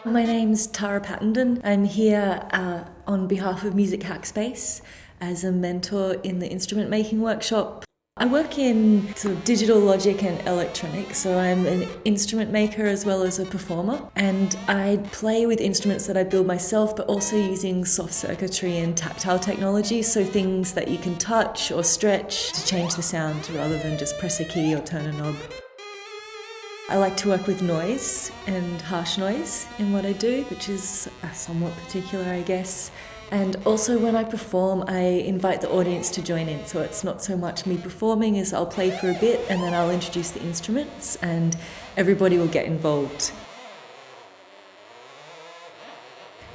My name's Tara Pattenden. I'm here on behalf of Music Hackspace as a mentor in the instrument making workshop. I work in sort of digital logic and electronics, so I'm an instrument maker as well as a performer, and I play with instruments that I build myself, but also using soft circuitry and tactile technology, so things that you can touch or stretch to change the sound rather than just press a key or turn a knob. I like to work with noise and harsh noise in what I do, which is somewhat particular, I guess. And also when I perform, I invite the audience to join in. So it's not so much me performing as I'll play for a bit and then I'll introduce the instruments and everybody will get involved.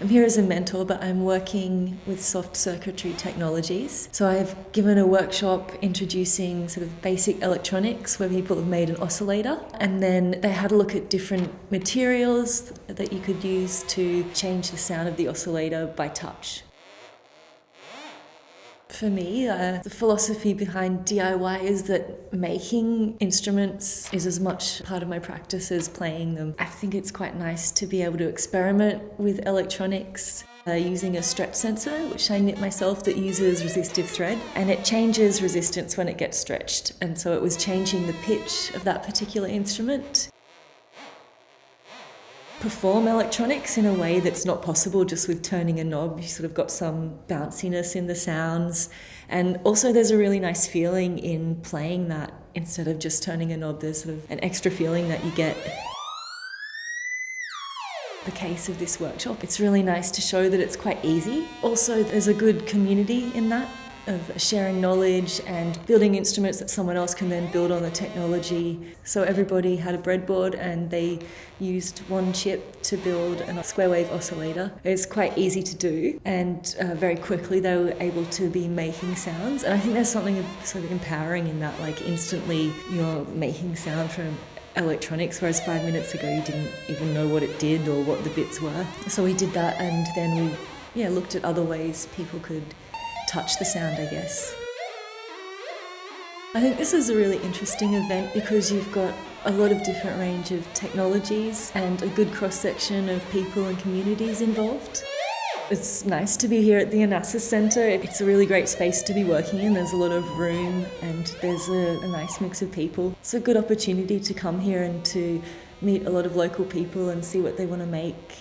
I'm here as a mentor, but I'm working with soft circuitry technologies. So I've given a workshop introducing sort of basic electronics where people have made an oscillator, and then they had a look at different materials that you could use to change the sound of the oscillator by touch. For me, the philosophy behind DIY is that making instruments is as much part of my practice as playing them. I think it's quite nice to be able to experiment with electronics using a stretch sensor, which I knit myself, that uses resistive thread, and it changes resistance when it gets stretched. And so it was changing the pitch of that particular instrument. Perform electronics in a way that's not possible just with turning a knob. You sort of got some bounciness in the sounds, and also there's a really nice feeling in playing that instead of just turning a knob. There's sort of an extra feeling that you get. The case of this workshop, it's really nice to show that it's quite easy. Also, there's a good community in that, of sharing knowledge and building instruments that someone else can then build on the technology. So everybody had a breadboard and they used one chip to build a square wave oscillator. It's quite easy to do, and very quickly they were able to be making sounds. And I think there's something sort of empowering in that, like instantly you're making sound from electronics, whereas 5 minutes ago you didn't even know what it did or what the bits were. So we did that, and then we looked at other ways people could touch the sound, I guess. I think this is a really interesting event because you've got a lot of different range of technologies and a good cross-section of people and communities involved. It's nice to be here at the Onassis Centre. It's a really great space to be working in. There's a lot of room and there's a nice mix of people. It's a good opportunity to come here and to meet a lot of local people and see what they want to make.